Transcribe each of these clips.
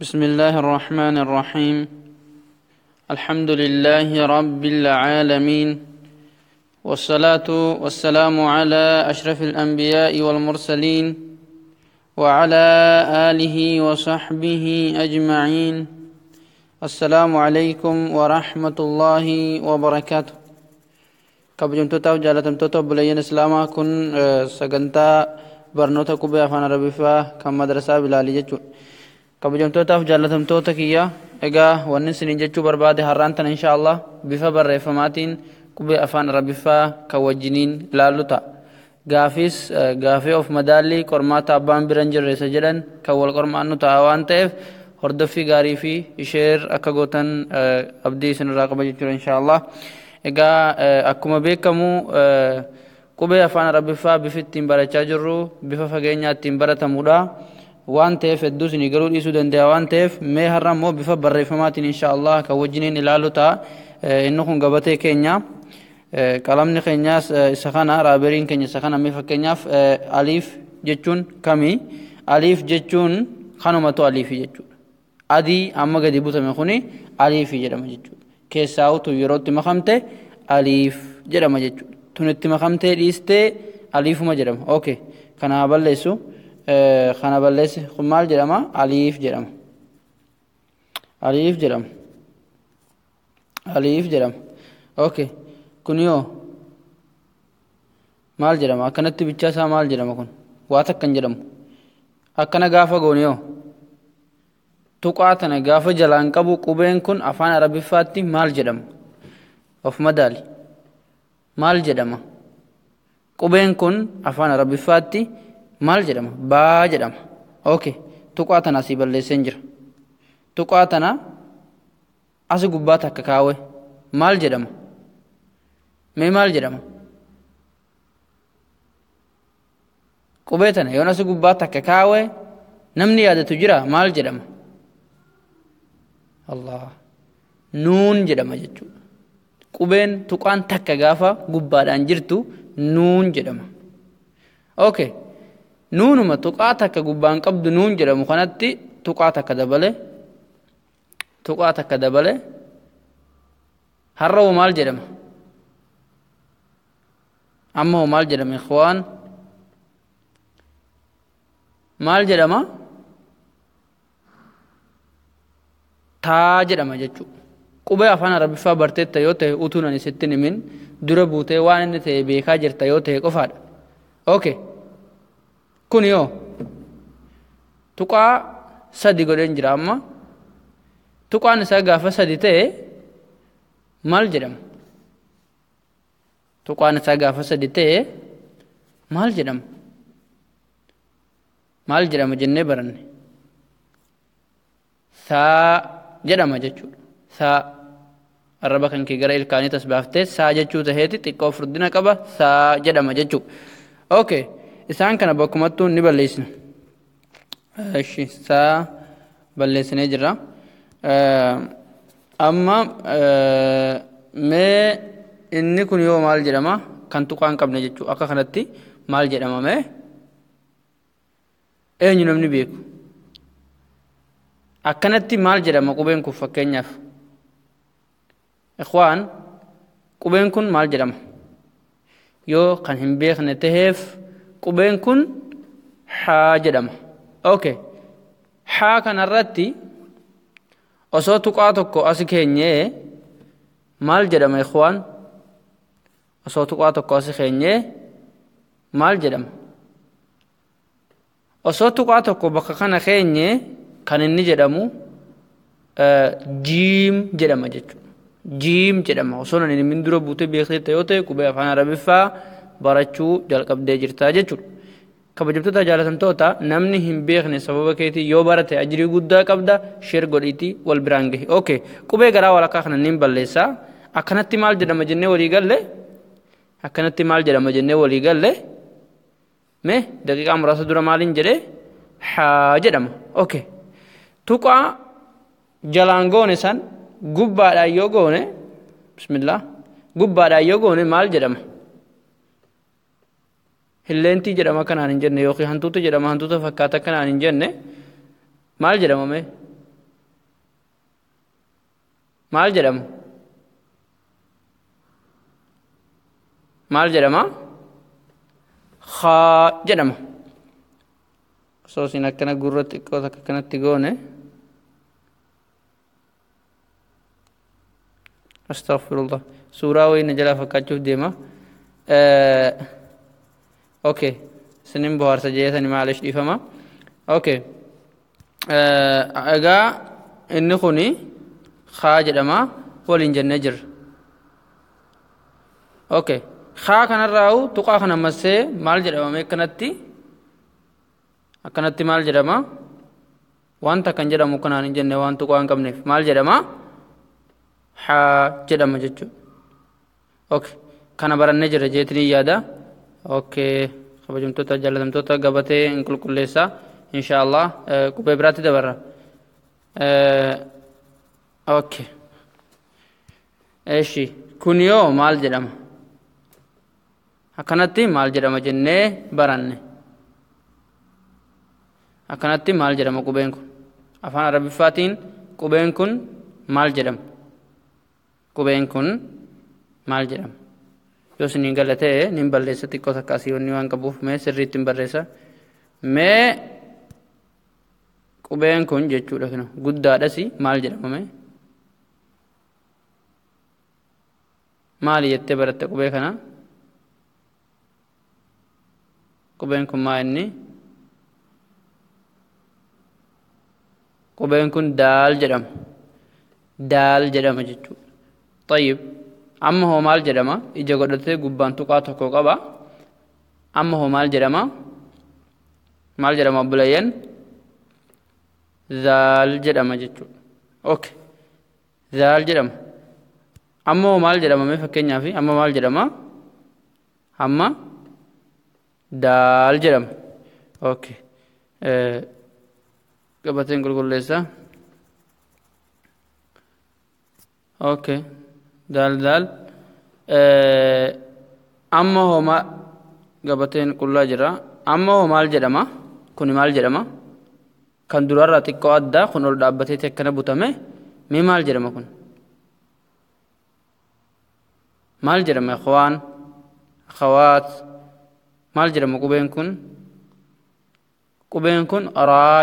بسم الله الرحمن الرحيم. الحمد لله رب العالمين، والصلاة والسلام على أشرف الأنبياء والمرسلين وعلى آله وصحبه أجمعين. السلام عليكم ورحمة الله وبركاته. كبجمتوتا وجالتمتوتا بلين إسلاما كن سجنتا برنوتا قبي أفان arabiffaa كم madrasaa bilaal jechuudha. kabajamtootaaf jaalatamtoota kiyya egaa wanni isin jechuu barbaade har'aan tan inshallah bifa barreeffamaatiin qubee afaan arabiffaa kan wajjiniin ilaallu ta'a. gaafii of madaalli qormaata abbaan biran jirreessa jedhan kan wal qormaannu ta'a waan ta'eef hordoffii gaarii fi isheer akka gootan abdii isinirraa qaba jechuudha inshallah. egaa akkuma beekamu qubee afaan arabiffaa bifa ittiin barachaa jirru bifa fageenyaa ittiin baratamudha. waan ta'eef hedduu isin garuu dhiisuu danda'a waan ta'eef mee har'a immoo bifa barreeffamaatiin inshallah kan wajjiniin ilaalu ta'a. inni kun gabatee keenya qalamni keenyaas isa kana raaberiin keenya isa kana mee fakkeenyaaf aliif jechuun kami? aliif jechuun kanumatu aliifi jechuudha. adii amma gadi butame kuni aliifi jedhama jechuudha. keessaa utuu yerootti makamte aliif jedhama jechuudha. tunitti makamtee dhiistee aliifuma jedhama. okay kana balleessu. kana balleessi kun maal jedhama? aliif jedhama. aliif jedhama. okay kun yoo maal jedhama? akkanatti bichaa isaa maal jedhama? kun waa takkan jedhamu akkana gaafa goone yoo tuqaa tana gaafa jalaan qabu qubeen kun afaan arabiffaatti maal jedhama? of madaali maal jedhama? qubeen kun afaan arabiffaatti maal jedhama? baa jedhama. okay tuqaa tana asii balleesseen jira. tuqaa tana asi gubbaa takka kaawe maal jedhama? mee maal jedhama? qubee tana yoon asi gubbaa takka kaawe namni yaadatu jira maal jedhama? allah nuun jedhama jechuudha. qubeen tuqaan takka gaafa gubbaadhaan jirtu nuun jedhama. okay nuunuma tuqaa takka gubbaan qabdu nuun jedhamu kanatti tuqaa takka dabale har'a maal jedhama? amma maal jedhama ikhwaan? maal jedhama? taa jedhama jechuudha. qubee afaan arabiffaa barteetta yoo ta'e utuun ani sittin himin dura buutee waan inni ta'e beekaa jirta yoo ta'e qofaadha. okay kun yoo tuqaa sadi godheen jira. amma tuqaan isaa gaafa sadi ta'e maal jedhama? tuqaan isaa gaafa sadi ta'e maal jedhama? maal jedhama jennee baranne? saa jedhama jechuudha. saa arraba kan kee gara ilkaanii tasbaaftee saa jechuu taheeti xiqqoo furdina qaba saa jedhama jechuudha. okay isaan kana bakkumattuu ni balleessina. saa balleessinee jirra. amma mee inni kun yoo maal jedhama? kan tuqaa hin qabne jechuudha. akka kanatti maal jedhama mee? eenyu namni beeku? akkanatti maal jedhama qubeen kun fakkeenyaaf? ikhwaan qubeen kun maal jedhama? yoo kan hin beekne taheef qubeen kun haa jedhama. okay haa kanarratti osoo tuqaa tokko as keenyee maal jedhama ikhwaan? osoo tuqaa tokko as keenyee maal jedhama? osoo tuqaa tokko bakka kana keenyee kan inni jedhamu jiim jedhama jechuudha. jiim jedhama. osoo nan hin dura buutee beekte yoo ta'e qubee afaan arabiffaa barachuu jalqabdee jirtaa jechuudha. kabajamtoota jaalatamtoota namni hin beekne sababa keetii yoo barate ajrii guddaa qabda. sheer godhiitii wal biraan gahe. okay qubee garaa walakkaa kana niin balleessaa. akkanatti maal jedhama jennee walii galle? akkanatti maal jedhama jennee walii galle? mee daqiiqaa muraasa dura maaliin jedhee? haa jedhama. okay tuqaa jalaan goone san gubbaadhaan yoo goone bismillah gubbaadhaan yoo goone maal jedhama? hilleentii jedhama kanaan hin jenne yookiin hantuuta jedhama hantuuta fakkaata kanaan hin jenne maal jedhamame maal jedhama maal jedhama khaa jedhama soosin akkana gurra xiqqoo takka kanatti goone astaghfirullah suuraa wayna jalaa fakkaachuuf deema okay sinin bohaarsa jeesani maalish dhiifama okay egaa inni kuni khaa jedhama waliin jennee jirra okay khaa kanarraa'u tuqaa kana massee maal jedhama akkanatti maal jedhama wanta kan jedhamu kanaan hin jenne waan tuqaa hin qabneef maal jedhama haa jedhama jechuudha okay kana barannee jirra jeetanii yaada okay kabajamtoota jaalatamtoota gabatee hin qulqulleessaa inshallah qubee biraatti dabarra okay eeshi kun yoo maal jedhama akkanatti maal jedhama jennee baranne akkanatti maal jedhama qubeen kun afaan arabiffaatiin qubeen kun maal jedhama qubeen kun maal jedhama yoo siniin galatee nin balleessa xiqqoo takka asii wanni waan qabuuf mee sirriitti hin barreessa mee qubeen kun jechuudha kana guddaadhasi maal jedhama mee maali jettee baratte qubee kana qubeen kun maa inni qubeen kun daal jedhama jechuudha طيب amma hoo maal jedhama ija godhatee gubbaan tuqaa tokko qaba amma hoo maal jedhama obboleeyyan zaal jedhama jechuudha okay zaal jedhama amma hoo maal jedhama mee fakkeenyaaf amma maal jedhama amma daal jedhama okay gabateen qulqulleessa okay daal amma hoo gabateen qullaa jira amma hoo maal jedhama kuni maal jedhama kan durarraa xiqqoo addaa kun ol dhaabbatee akkana butame mee maal jedhama kun maal jedhama ikhwaan akhawaat maal jedhama qubeen kun raa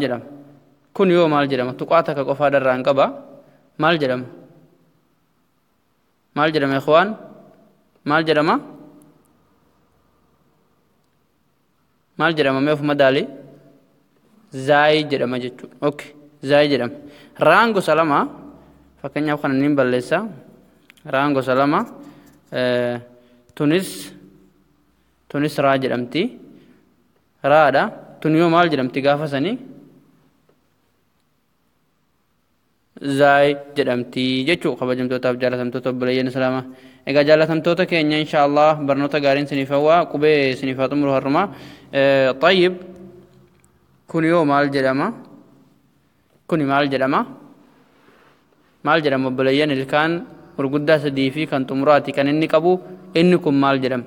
jedhama kun yoo maal jedhama tuqaa takka qofaa darraan qaba maal jedhama ikhwaan maal jedhama mee ofuma daali zaay jedhama jechuudha okay zaay jedhama raan gosa lama fakkeenyaaf kana nin balleessa raan gosa lama tunis raa jedhamti raadha tun yoo maal jedhamti gaafa sanii zaay jedhamti jechuu kabajamtootaaf jaalatamtoota obboleeyyan islaamaa egaa jaalatamtoota keenya inshallah barnoota gaariin siniif hawwaa qubee siniif haa xumuru har'umaa طيب kun yoo maal jedhama kuni maal jedhama obboleeyyan ilkaan gurguddaa sadii fi kan xumuraati kan inni qabu inni kun maal jedhama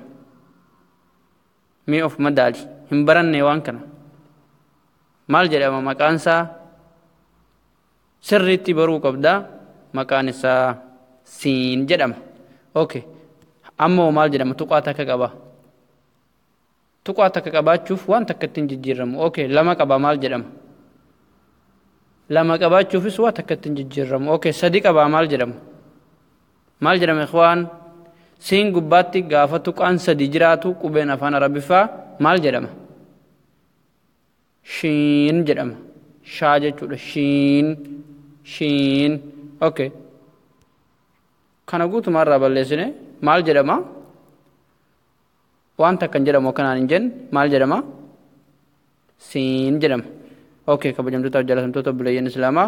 mee of madaali hin baranne waan kana maal jedhama maqaansaa sirriitti baruu qabda maqaan isaa siin jedhama okay ammoo maal jedhama tuqaa takka qabaachuuf waan takka ittiin jijjiirramu okay lama qaba maal jedhama lama qabaachuufis waan takka ittiin jijjiirramu okay sadi qaba maal jedhama ikhwaan siin gubbaatti gaafa tuqaan sadi jiraatu qubeen afaan arabiffaa maal jedhama shiin jedhama shaa jechuudha shiin okay kana guutumaarraa balleessine maal jedhama waan takkan jedhamu akkanaan hin jenne maal jedhama siin jedhama okay kabajamtootaaf jaalatamtoota obboleeyyan islaamaa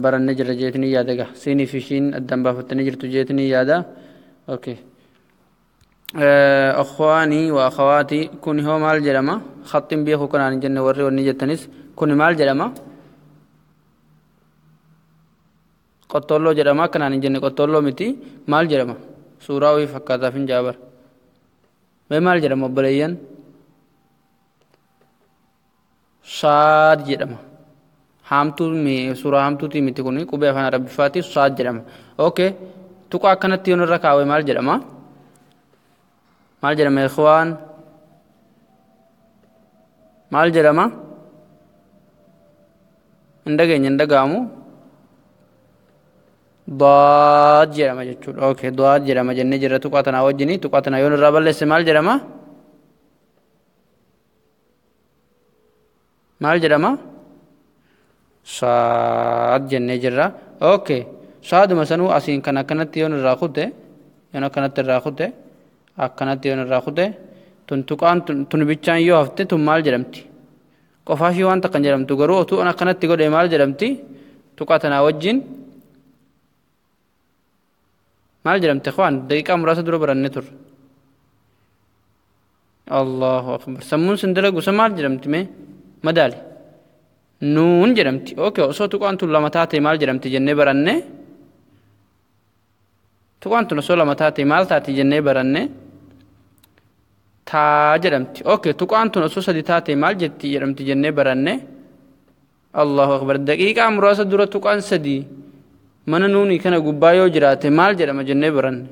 barannee jirra jeetanii yaada egaa siinii fi shiin addaan baafattanii jirtu jeetanii yaada okay akhwaanii wa akhawaati kun hoo maal jedhama khaxxiin beeku kanaan hin jenne warri wanni jettanis kun maal jedhama qottoolloo jedhama akkanaan hin jenne qottoolloo miti maal jedhama suuraa wayii fakkaataaf hin jaabar mee maal jedhama obboleeyyan saad jedhama haamtuu suuraa haamtuutii miti kun qubee afaan arabiffaati saad jedhama. Okay, tuqaa akkanatti yoon irra kaawwe maal jedhama? Maal jedhama ikhwaan? Maal jedhama? Hin dhaga'amu? Daad jedhama jechuudha. Okay, daad jedhama jennee jirra tuqaa tanaa wajjini. Tuqaa tanaa yoon irraa balleesse maal jedhama? Maal jedhama? Saad jennee jirra. Okay, saaduma sanuu asiin kan akkanatti yoon irraa kute, yoon akkanatti irraa kute, akkanatti yoon irraa kute, tun tuqaan tun bichaan yoo hafte tun maal jedhamti? Qofaashii waan takkan jedhamtu garuu otuu an akkanatti godhe maal jedhamti? Tuqaa tanaa wajjin maal jedhamti ikhwaan? Daqiiqaa muraasa dura baranne turre. Allahu akbar. Sammuun sin dalagu sa maal jedhamti mee? Madaali. Nuun jedhamti. Okay, osoo tuqaan tun lama taate maal jedhamti jennee baranne? Tuqaan tun osoo lama taate maal taati jennee baranne? Taa jedhamti. Okay, tuqaan tun osoo sadi taate maal jetti jedhamti jennee baranne? Allahu akbar. Daqiiqaa muraasa dura tuqaan sadii mana nuuni kana gubbaa yoo jiraate maal jedhama jennee baranne?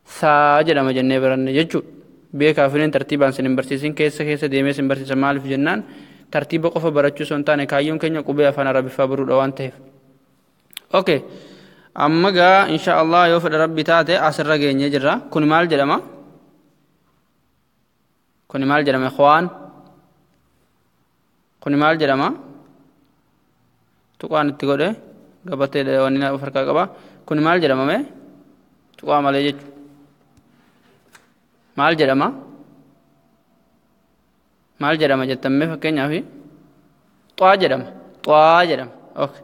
Saa jedhama jennee baranne jechuudha. Beekaa firiin tartiibaan sin hin barsiisin keessa deemee sin barsiisa maaliif jennaan tartiiba qofa barachuu osoo hin taane kaayyoon keenya qubee afaan arabiffaa baruudha waan ta'eef. Okay, amma gaa insha Allah yoo fedha rabbi taate asirra geenyee jirra. Kun maal jedhama? Kun maal jedhama ikhwaan? Kun maal jedhama? Tuqaan itti godhe gabatee wanni na farqa qaba. Kun maal jedhama mee? Tuqaa malee jechuudha. Maal jedhama? Maal jedhama jettamee fakkeenyaaf xaa jedhama. Xaa jedhama. Okay.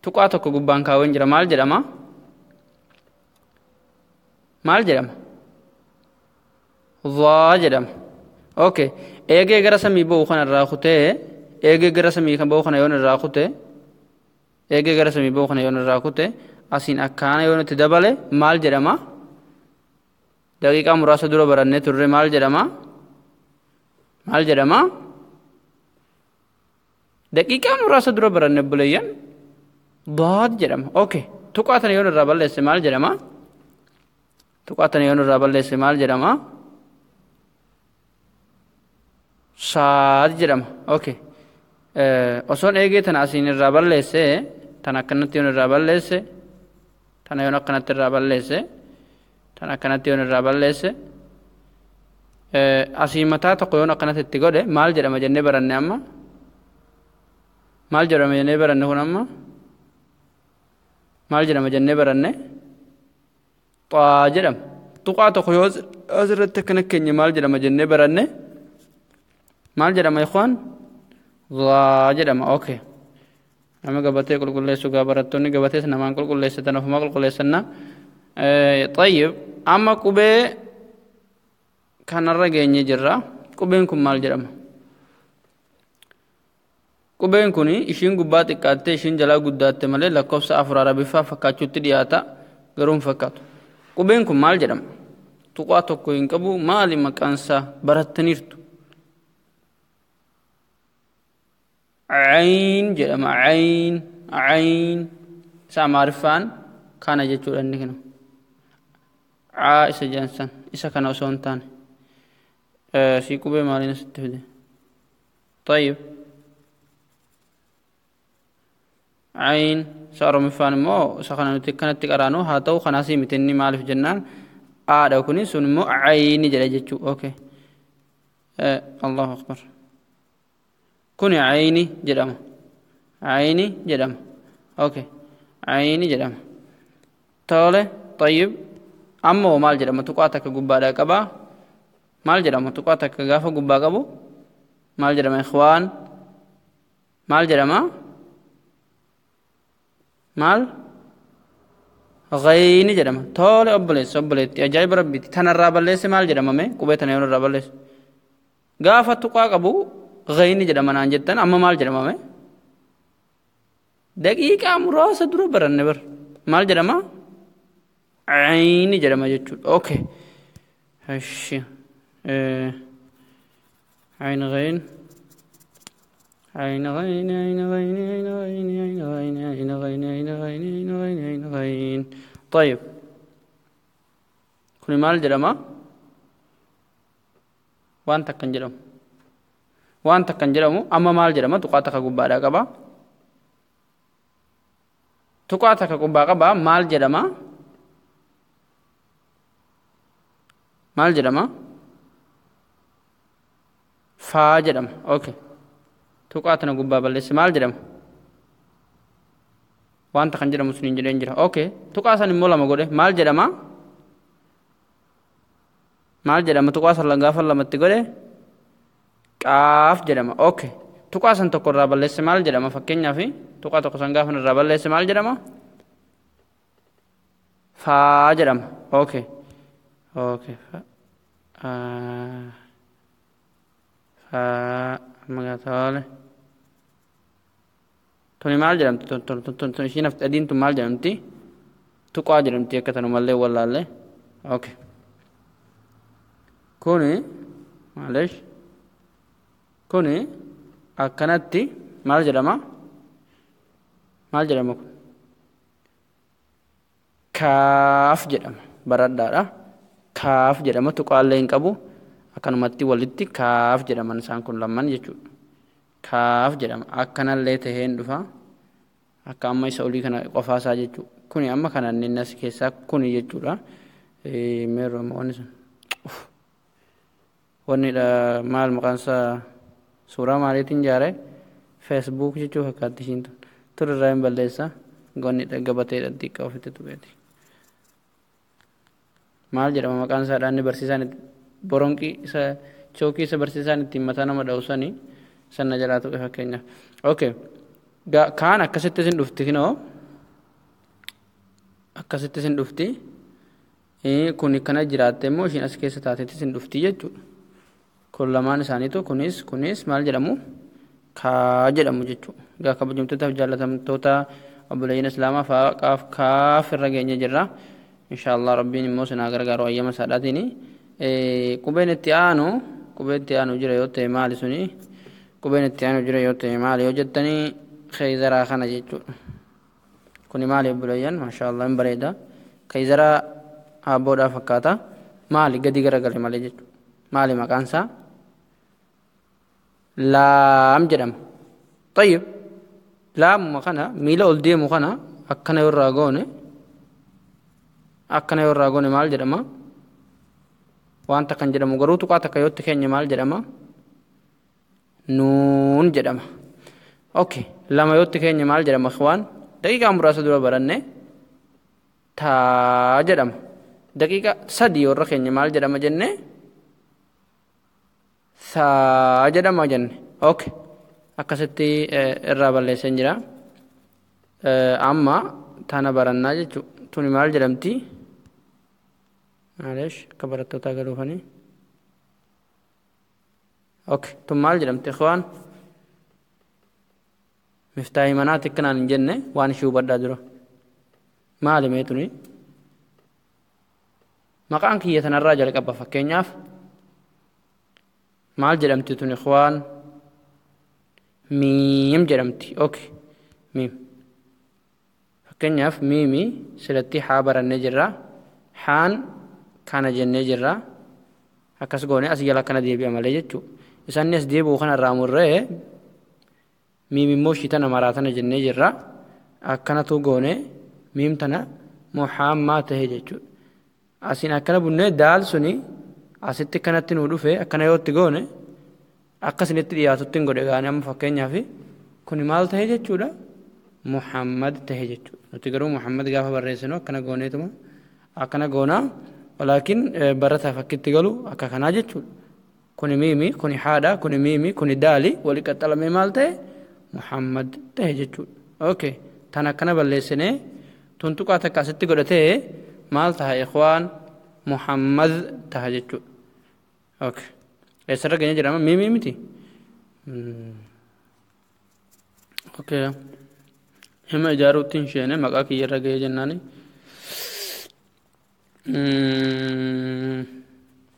Tuqaa tokko gubbaan kaawwen jira maal jedhama? Maal jedhama? Zaa jedhama. Okay. Eegee gara samii ba'u kana irraa kutee eegee gara samii kan ba'u kana yoon irraa kutee eegee gara samii ba'u kana yoon irraa kutee asiin akkaana yoon itti dabale maal jedhama? Daqiiqaa muraasa dura barannee turre maal jedhama? Maal jedhama? Daqiiqaa muraasa dura baranne buleeyyan daad jedhama. Okay, tuqaa tana yoon irraa balleesse maal jedhama? Tuqaa tana yoon irraa balleesse maal jedhama? Saad jedhama. Okay, osoon eegee tana asiin irraa balleesse tana akkanatti yoon irraa balleesse tana yoon akkanatti irraa balleesse tana akkanatti yoon irraa balleesse asii mataa tokko yoon akkanatti itti godhe maal jedhama jennee baranne amma? Maal jedhama jennee baranne kun amma? Maal jedhama jennee baranne? Xaa jedhama. Tuqaa tokko yoo asirratti akkana keenya maal jedhama jennee baranne? Maal jedhama ikhwaan? Zaa jedhama. Okay. Nama gabatee qulqulleessu gaa barattoonni gabatees namaan qulqulleessatan ofuma qulqulleessanna. Tayyib amma qubee kanarra geenye jirra. Qubeen kun maal jedhama? Qubeen kun ishiin gubbaa xiqqaattee ishiin jalaa guddaatte malee lakkoofsa afur arabiffaa fakkaachuutti dhiyaata garuu hin fakkaatu. Qubeen kun maal jedhama? Tuqaa tokko hin qabu maali maqaansaa barattaniirtu? Ayn jedhama. Ayn isa amaariffaan kana jechuudha inni kana. Isa jaansan isa kana osoo hin taane si qubee maaliin asitti fide? Tayyib ayn isa oromiffaan immoo isa kana nuti akkanatti qaraanu haa ta'u kanaasii miti inni maaliif jennaan aadha kuni sun immoo ayni jedha jechuu. Okay, Allahu akbar. Kuni ayni jedhama. Ayni jedhama. Okay, ayni jedhama. Tole tayyib ammoo maal jedhama? Tuqaa takka gubbaadhaa qabaa. Maal jedhama? Tuqaa takka gaafa gubbaa qabu maal jedhama ikhwaan? Maal jedhama? Maal? Ghayni jedhama. Tole obboleetti ajaa'iba rabbiiti. Tanarraa balleesse maal jedhama mee? Qubee tana yoon irraa balleesse gaafa tuqaa qabu ghayni jedhama naan jettan amma maal jedhama mee? Daqiiqaa muraasa dura baranne bar maal jedhama? Ayni jedhama jechuudha. Okay. Ayn ghayn عين غين عين غين عين غين عين غين عين غين عين غين عين غين عين غين. طيب كوني مال جرما وانت كنجرم وانت كنجرمو أما مال جرما تقاتك قبادا قبا تقاتك قبا قبا مال جرما مال جرما فا جرما أوكي تقاتنا قبا بلس مال جرما وانت كنجرم سنين جرين جرا أوكي تقاتنا مولا مقوله مال جرما مال جرما تقاتنا لنغافر لما تقوله قاف جرما أوكي تقاتنا تقرر بلس مال جرما فكينيا في تقاتنا قسنغافر بلس مال جرما فا جرما أوكي أوكي فا مغاتول توني مال جرمت تون شي نفت أدين تون مال جرمتي تقع جرمتي كتنو مالي ولا لي أوكي كوني معلش كوني أكنتي مال جرما مال جرما كاف جرما براد دارا كاف جرما تقع لين كابو akkanumatti walitti kaaf jedhaman isaan kun lamman jechuudha. Kaaf jedhama akkanallee taheen dhufa akka amma isa olii kana qofaasaa jechuudha. Kuni amma kanaan inni as keessaa kuni jechuudha. Meeroo wanni sun wannidha maal maqaan isaa suuraa maaliitiin jaare feesbuuk jechuudha fakkaatti ishiin tun turirraa hin balleessa gonnidha gabateedha xiqqaa ofitti tuqeeti. Maal jedhama maqaan isaa dhaanni barsiisaan boronqi isa chookii isa barsiisaan ittiin mataa nama dha'usanii sanna jalaa tuqe fakkeenyaaf. Okay. Kaan akkasitti isin dhufti kinoo akkasitti isin dhufti kun kana jiraatte immoo ishiin as keessa taatetti isin dhufti jechuudha. Kun lamaan isaaniitu kunis maal jedhamu kaa jedhamu jechuudha. Gaa kabajamtootaaf jaallatamtoota obboleeyyiin islaamaa fa'aa kaaf irra geenye jirra. Inshaallah rabbiin immoo sinaa gargaaru ayyama isaadhaatiin. Qubeen itti aanu jira yoo ta'e maali suni qubeen itti aanu jira yoo ta'e maali yoo jettanii khayzaraa kana jechuudha. Kuni maali obboleeyyan maashaallah hin bareeda khayzaraa abboodhaa fakkaata maali gadi garagale malee jechuudha. Maali maqaan isaa laam jedhama. Tayyib laamuma kana miila ol deemu kana akkana yoo irraa goone maal jedhama. Wanta kan jedhamu garuu tuqaa takka yootti keenya maal jedhama nuun jedhama. Okay lama yootti keenya maal jedhama ikhwaan daqiiqaa muraasa dura baranne taa jedhama. Daqiiqa sadii yoo irra keenya maal jedhama jenne saa jedhama jenne. Okay akkasitti irraa balleessan jira. Amma tana barannaa jechuudha. Tuni maal jedhamti معلش كبرت تاغلو فني اوكي ثم مال جرمت اخوان مفتاحي مناطق كنا نجنة وان شو بدا درو مالي ميتوني مقام كي يتنرى جلك أبا فكينياف مال جرمت توني اخوان ميم جرمتي اوكي ميم فكينياف ميمي سلتي حابر النجرة حان kana jennee jirra akkas goone as jala kana deebi'a malee jechuudha. Isaan as deebi'u kana irraa murree miimimmoo shitana maraatana jennee jirra akkanatu goone miim tana muhammaa tahe jechuudha. Asiin akkana bunnee daal suni asitti kanatti nu dhufe akkana yootti goone akkasinitti dhiyaatutti hin godhe gaane amma fakkeenyaaf kuni maal tahe jechuudha muhammad tahe jechuudha. Nuti garuu muhammad gaafa barreessinu akkana gooneetuma akkana goonaa. ولكن برتا فكتي قالوا أكا كناجتشو كوني ميمي كوني حادا كوني ميمي كوني دالي ولك التلمي مالته محمد تهجتشو أوكي تانا كنا بالليسنة تنتوكا تكاسيتي قلته مالتها إخوان محمد تهجتشو أوكي إسرق جرام ميمي متي أوكي هم إجارو تنشينه مقاكي يرقى جناني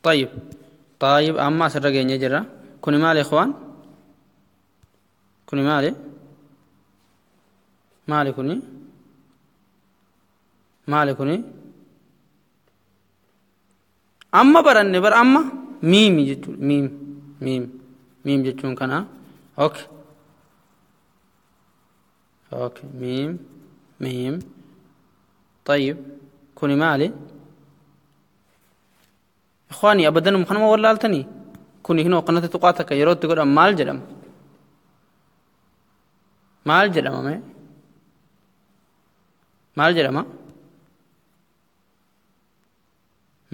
طيب أما سرقين يجرى كوني مال إخوان كوني مالي مالي كوني مالي كوني أما براني بر أما ميم جتون ميم ميم ميم جتون كنا أوكي أوكي ميم ميم طيب كوني مالي إخواني أبدا مخنما ولا التاني كوني هنا قناة تقاتك يروت تقول مال جرم مال جرم أمي مال جرم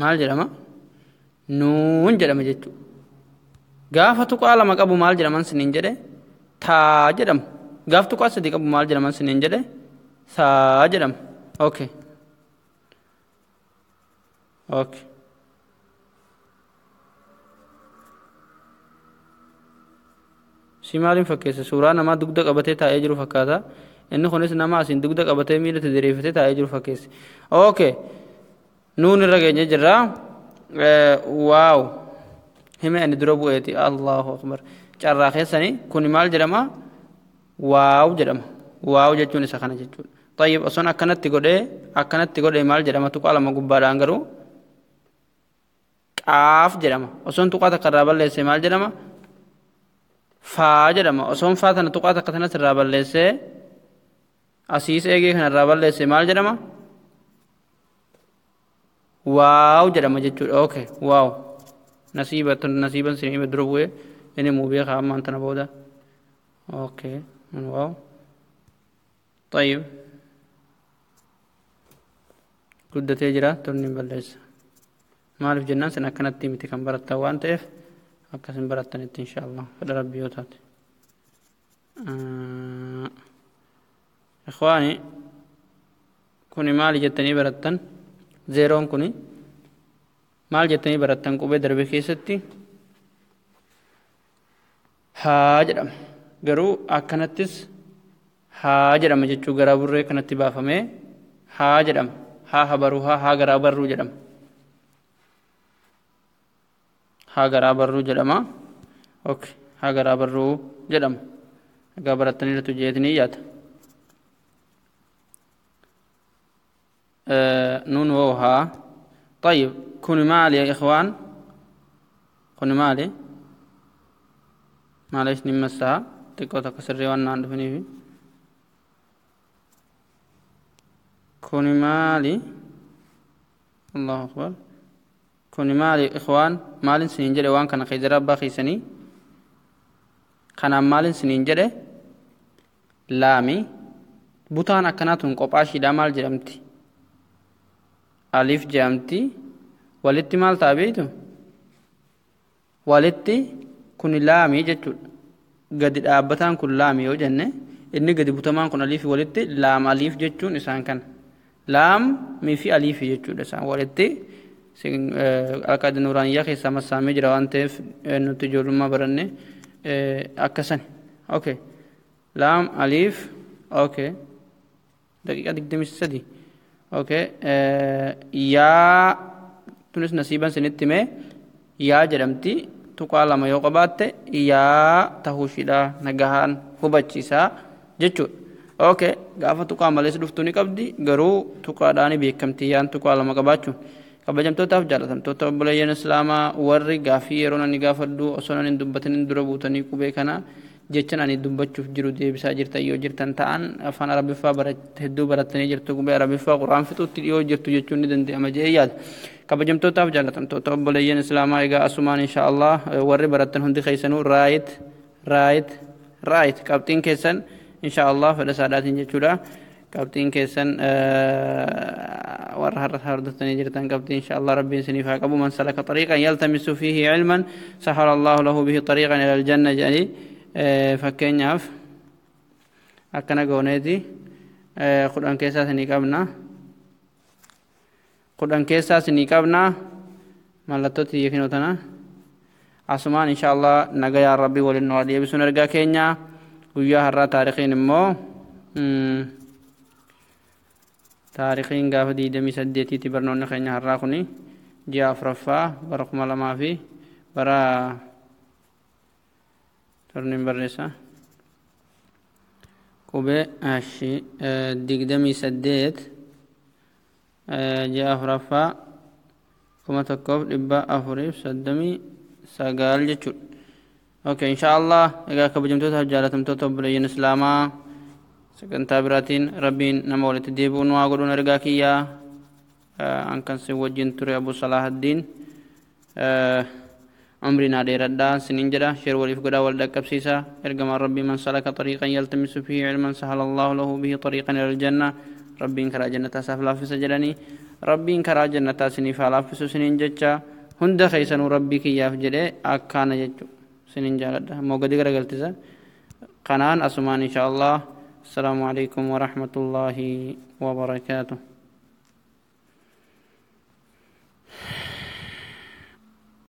مال جرم نون جرم جتو غافتو قال ما قبو مال جرم سنين جده تا جرم غافتو قال سدي قبو مال جرم سنين جده ثا جرم اوكي اوكي سيمالين فكيس سورة نما دقدق قبته تا يجرو فكاتا إنه خنس نما سين دقدق قبته ميلة تدريفته تا يجرو فكيس اوكي نون الرجع جرا واو هم أن يضربوا يتي الله أكبر جرا خيسني كوني مال جرما واو جرما واو جتوني سخانة جتون طيب أصلا أكنت تقول مال جرما تقال ما قبارا أنغرو كاف جرما أصلا تقال تقرب الله مال جرما فا جرما أصلا فاتنا تقال تقتنا تقرب الله أسيس إيجي خنا رب الله مال جرما واو جرما جتون أوكي واو نصيبا سنين بدربوه إني موبيا خام ما أنتنا بودا أوكي من واو طيب قد تجرا ترني بلش ما أعرف جنان سنة كانت تيمتي كم برات توان تف أكاسم برات تنت إن شاء الله فدر ربي وتات إخواني كوني مالي جتني براتن زيرون كوني مال جتني براتن قبة دربي كيستي هاجرم غرو أكنتس هاجرم جتشو غرابورة كنتي بافمه هاجرم ها خبروها ها غرابرو جرم ها غرابرو جرما اوكي ها غرابرو جرم غبرتني لتجيتني يات نون وها طيب كوني مالي يا إخوان كوني مالي معلش نمسها تكو تكسر ريوان ناندفني في كوني مالي الله أكبر كوني مالي إخوان مالين سنينجر وان كان خيزر أبا خيسني كان مالين سنينجر لامي بوتان أكناتون قباشي دا مال جرمتي ألف جرمتي walitti maal taabeetu walitti kun laamii jechuudha gadi dhaabbataan kun laamii yoo jenne inni gadi butamaan kun aliif walitti laam aliif jechuun isaan kan laam mi fi aliif jechuudha isaan walitti alqaadi nuuraaniyyaa keessaa massaamee jira waan ta'eef nuti ijoollummaa baranne akkasan okay laam aliif okay daqiiqa 23 okay yaa tunis nasiiban sinitti mee yaa jedhamti tuqaa lama yoo qabaatte yaa tahuushidha nagahaan hubachiisaa jechuudha okay gaafa tuqaa malees dhuftuu ni qabdi garuu tuqaadhaani beekamtii yaan tuqaa lama qabaachuun kabajamtootaaf jaalatamtoota obboleeyyan islaamaa warri gaafii yeroo ani gaafadhu osoo ani dubbatanii dura buutanii qubee kana jechan ani dubbachuuf jiru deebisaa jirtan yoo jirtan ta'an afaan arabiffaa hedduu barattanii jirtu qubee arabiffaa quraan fixuutti dhiyoo jirtu jechuun ni danda'ama jee yaada kabajamtootaaf jaalatamtoota obboleeyyan islaamaa egaa asumaan inshaa Allah warri barattan hundi keessanuu raayit qabxiin keessan inshaa Allah fedha saadhaatiin jechuudha qabxiin keessan warra har'a hordofanii jirtan qabxiin inshaa Allah rabbiin isiniif haa qabu man salaka tariiqan yaltamisu fiihi ilman sahhala Allahu lahu bihi tariiqan ila aljanna jedhanii fakkeenyaaf akkana gooneeti kudhan keessaas ni qabna mallattoo xiyyeeffannoo tana asumaan inshallah nagayaan rabbii waliin nu deebisuun ergaa keenya guyyaa har'aa taarikiin immoo taarikiin gaafa 28tti barnoonni keenya har'aa kuni ji'a afuraffaa bara 2000 fi bara torniin barreessa قبي أشي دقدمي سديت جاء أفرفا كما تكوف لبا أفريف سدمي ساقال جتشل أوكي إن شاء الله إذا كبجمتوتها جالتمتو تبلين إسلاما سكن تابراتين ربين نمولت ديبون واقلون رقاكيا أنكن سوجين تري أبو صلاح الدين عمرنا دير الدان سنين جدا شير وليف قدا والدك بسيسا ارقم ربي من سلك طريقا يلتمس فيه علما سهل الله له به طريقا إلى الجنة ربي كرا جنة سافلا في سجلني ربي كرا جنة سني فالا في سنين جدا هند خيسن ربي كي يفجد أكان جدو سنين جدا موقدي كرا قلتزا قنان أسمان إن شاء الله السلام عليكم ورحمة الله وبركاته